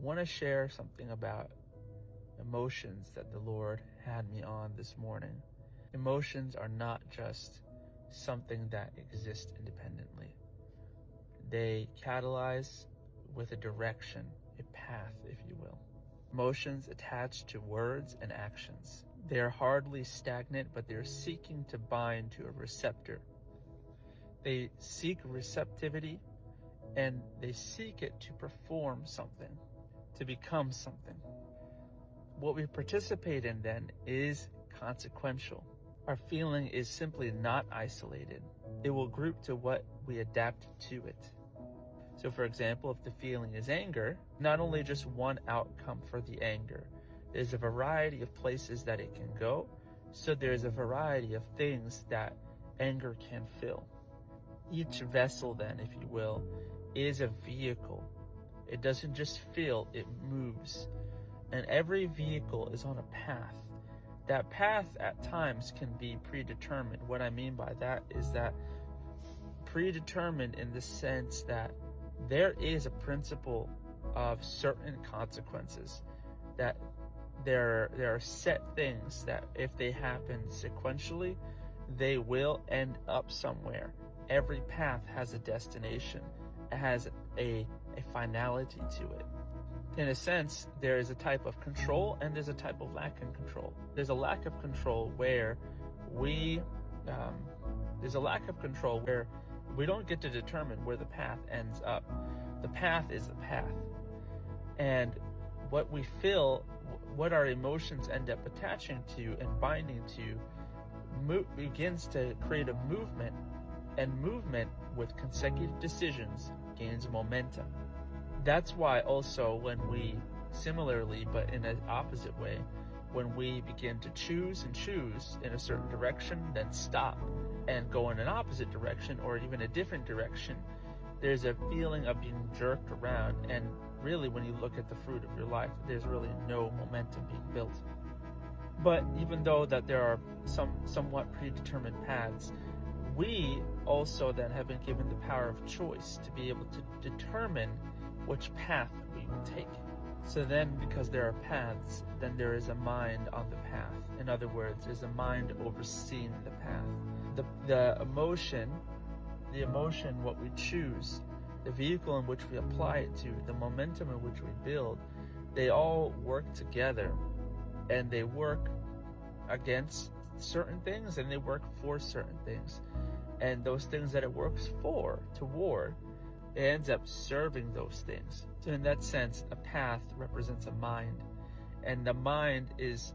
want to share something about emotions that the Lord had me on this morning. Emotions are not just something that exists independently. They catalyze with a direction, a path, if you will. Emotions attached to words and actions. They are hardly stagnant, but they're seeking to bind to a receptor. They seek receptivity, and they seek it to perform something, to become something. What we participate in then is consequential. Our feeling is simply not isolated. It will group to what we adapt to it. So for example, if the feeling is anger, not only just one outcome for the anger, there's a variety of places that it can go. So there's a variety of things that anger can fill. Each vessel then, if you will, is a vehicle. It doesn't just feel, it moves. And every vehicle is on a path. That path at times can be predetermined. What I mean by that is that predetermined in the sense that there is a principle of certain consequences, that there are set things that if they happen sequentially, they will end up somewhere. Every path has a destination. It has a finality to it. In a sense, there is a type of control and there's a type of lack of control. There's a lack of control where we don't get to determine where the path ends up. The path is the path. And what we feel, what our emotions end up attaching to and binding to, begins to create a movement, and movement with consecutive decisions gains momentum. That's why also when we, similarly but in an opposite way, when we begin to choose in a certain direction, then stop and go in an opposite direction or even a different direction, there's a feeling of being jerked around. And really, when you look at the fruit of your life, there's really no momentum being built. But even though that there are somewhat predetermined paths, we also then have been given the power of choice to be able to determine which path we will take. So then, because there are paths, then there is a mind on the path. In other words, there's a mind overseeing the path. The emotion, what we choose, the vehicle in which we apply it to, the momentum in which we build, they all work together, and they work against certain things and they work for certain things. And those things that it works toward, it ends up serving those things. So in that sense, a path represents a mind. And the mind is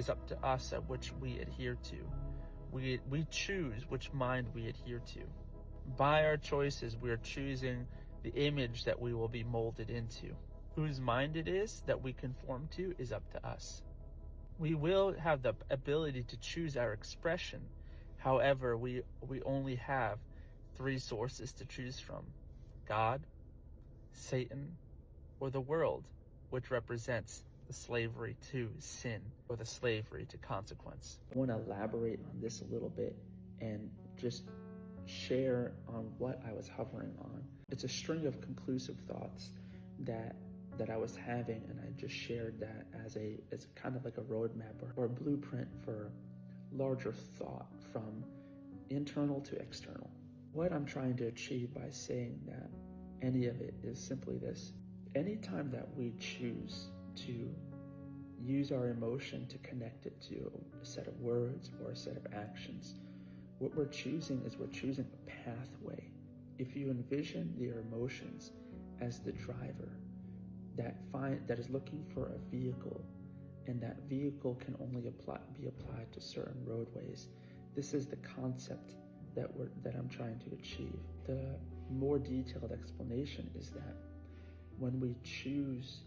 up to us at which we adhere to. We choose which mind we adhere to. By our choices, we are choosing the image that we will be molded into. Whose mind it is that we conform to is up to us. We will have the ability to choose our expression. However, we only have 3 sources to choose from: God, Satan, or the world, which represents the slavery to sin or the slavery to consequence. I want to elaborate on this a little bit and just share on what I was hovering on. It's a string of conclusive thoughts that I was having, and I just shared that as kind of like a roadmap or a blueprint for larger thought from internal to external. What I'm trying to achieve by saying that any of it is simply this: anytime that we choose to use our emotion to connect it to a set of words or a set of actions, what we're choosing is a pathway. If you envision your emotions as the driver that is looking for a vehicle, and that vehicle can only be applied to certain roadways, this is the concept that I'm trying to achieve. The more detailed explanation is that when we choose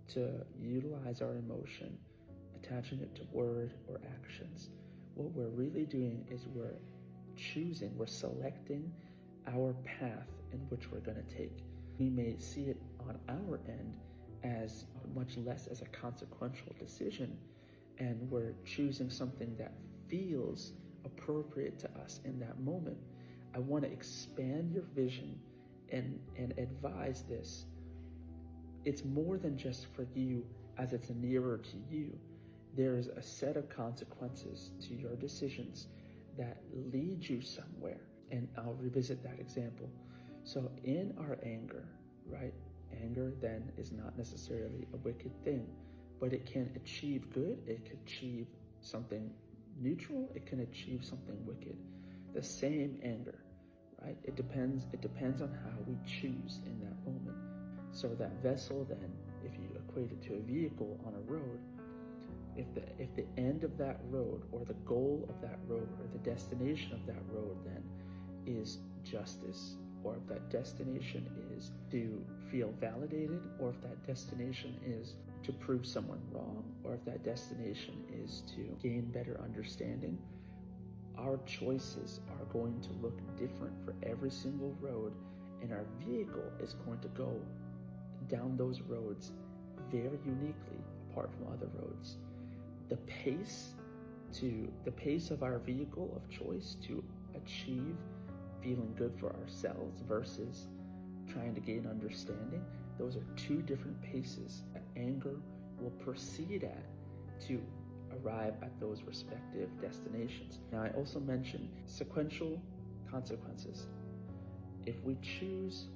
to utilize our emotion, attaching it to word or actions, what we're really doing is we're selecting our path in which we're going to take. We may see it on our end as much less as a consequential decision, and we're choosing something that feels appropriate to us in that moment. I want to expand your vision and advise this. it's more than just for you as it's nearer to you. There's a set of consequences to your decisions that lead you somewhere. And I'll revisit that example. So in our anger, right? Anger then is not necessarily a wicked thing, but it can achieve good. It can achieve something neutral. It can achieve something wicked. The same anger, right? It depends on how we choose in that moment. So that vessel then, if you equate it to a vehicle on a road, if the end of that road, or the goal of that road, or the destination of that road then is justice, or if that destination is to feel validated, or if that destination is to prove someone wrong, or if that destination is to gain better understanding, our choices are going to look different for every single road, and our vehicle is going to go down those roads very uniquely apart from other roads. The pace of our vehicle of choice to achieve feeling good for ourselves versus trying to gain understanding, those are two different paces that anger will proceed at to arrive at those respective destinations. Now, I also mentioned sequential consequences. If we choose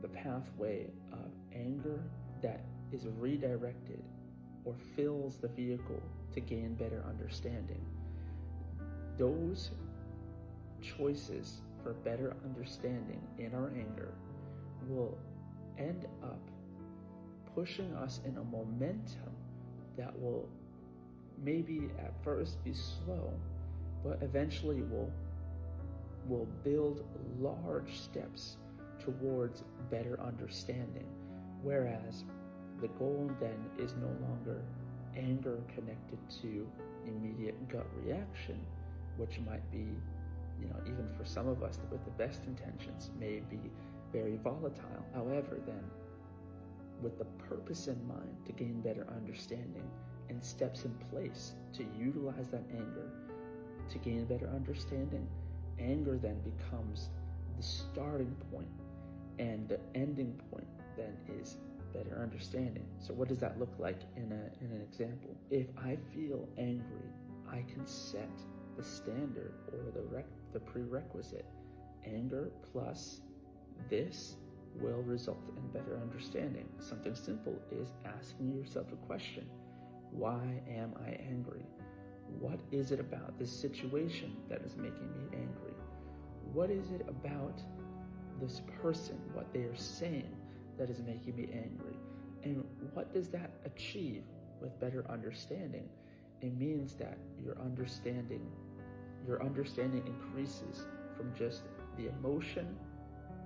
the pathway of anger that is redirected or fills the vehicle to gain better understanding, those choices for better understanding in our anger will end up pushing us in a momentum that will maybe at first be slow, but eventually will build large steps towards better understanding. Whereas the goal then is no longer anger connected to immediate gut reaction, which might be, even for some of us with the best intentions, may be very volatile. However, then, with the purpose in mind to gain better understanding and steps in place to utilize that anger to gain better understanding, anger then becomes the starting point, and the ending point then is better understanding. So what does that look like in an example? If I feel angry, I can set the standard or the prerequisite. Anger plus this will result in better understanding. Something simple is asking yourself a question. Why am I angry? What is it about this situation that is making me angry? What is it about this person, what they are saying, that is making me angry? And what does that achieve with better understanding? It means that your understanding increases from just the emotion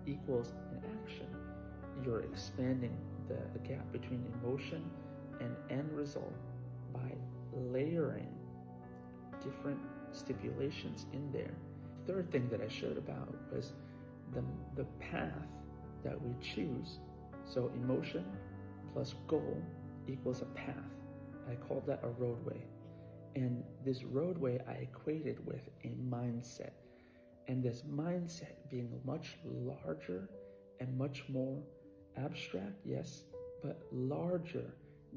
equals an action. You're expanding the gap between emotion and end result by layering different stipulations in there. The third thing that I shared about was the path that we choose. So emotion plus goal equals a path. I called that a roadway. And this roadway I equated with a mindset. And this mindset being much larger and much more abstract, yes, but larger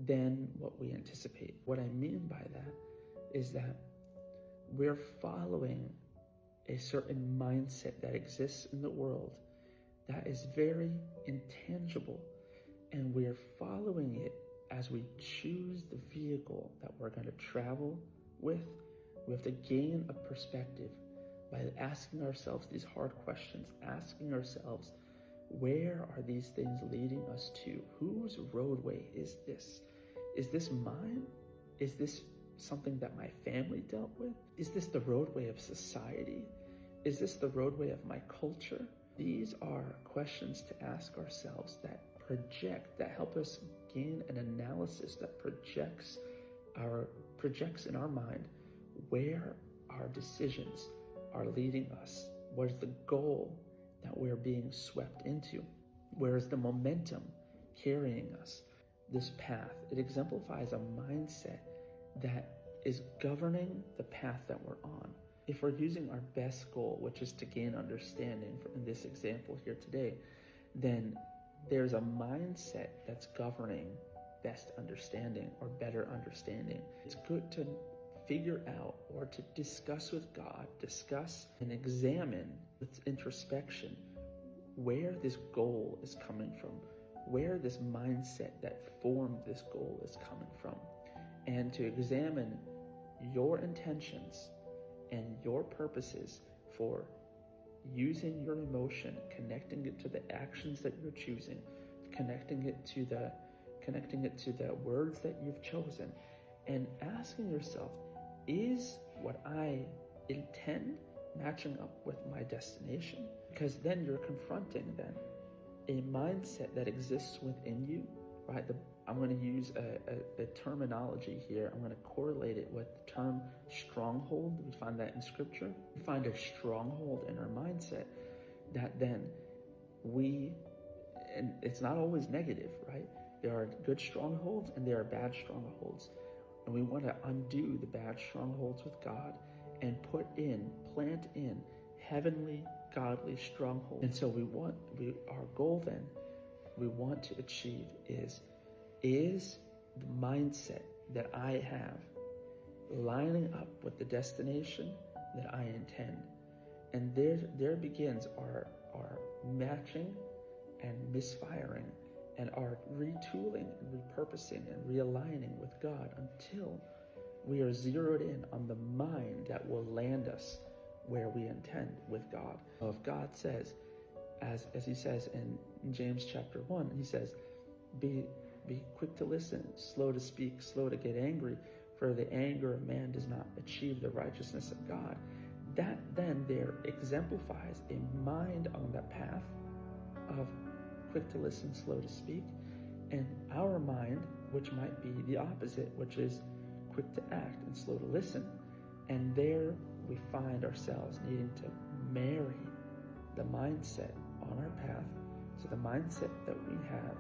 than what we anticipate. What I mean by that is that we're following a certain mindset that exists in the world that is very intangible, and we're following it as we choose the vehicle that we're going to travel with. We have to gain a perspective by asking ourselves these hard questions, asking ourselves, where are these things leading us to? Whose roadway is this? Is this mine? Is this something that my family dealt with? Is this the roadway of society? Is this the roadway of my culture? These are questions to ask ourselves that help us gain an analysis that projects in our mind where our decisions are leading us. What is the goal that we're being swept into? Where is the momentum carrying us? This path, it exemplifies a mindset that is governing the path that we're on. If we're using our best goal, which is to gain understanding in this example here today, then there's a mindset that's governing best understanding or better understanding. It's good to figure out or to discuss with God, discuss and examine with introspection where this goal is coming from, where this mindset that formed this goal is coming from, and to examine your intentions and your purposes for using your emotion, connecting it to the actions that you're choosing, connecting it to the words that you've chosen, and asking yourself, is what I intend matching up with my destination? Because then you're confronting then a mindset that exists within you, right? I'm going to use a terminology here. I'm going to correlate it with the term stronghold. We find that in scripture. We find a stronghold in our mindset that then and it's not always negative, right? There are good strongholds and there are bad strongholds. And we want to undo the bad strongholds with God and plant in heavenly, godly strongholds. And so our goal then, we want to achieve is the mindset that I have lining up with the destination that I intend. And there begins our matching and misfiring and our retooling and repurposing and realigning with God until we are zeroed in on the mind that will land us where we intend with God. If God says, as he says in James chapter 1, he says, be quick to listen, slow to speak, slow to get angry, for the anger of man does not achieve the righteousness of God. That then there exemplifies a mind on the path of quick to listen, slow to speak, and our mind, which might be the opposite, which is quick to act and slow to listen. And there we find ourselves needing to marry the mindset on our path to the mindset that we have,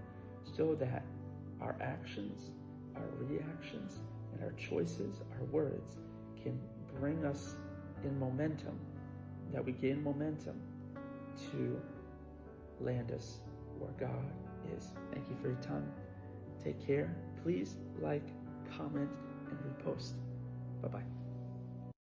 so that our actions, our reactions, and our choices, our words can bring us in momentum, that we gain momentum to land us where God is. Thank you for your time. Take care. Please like, comment, and repost. Bye-bye.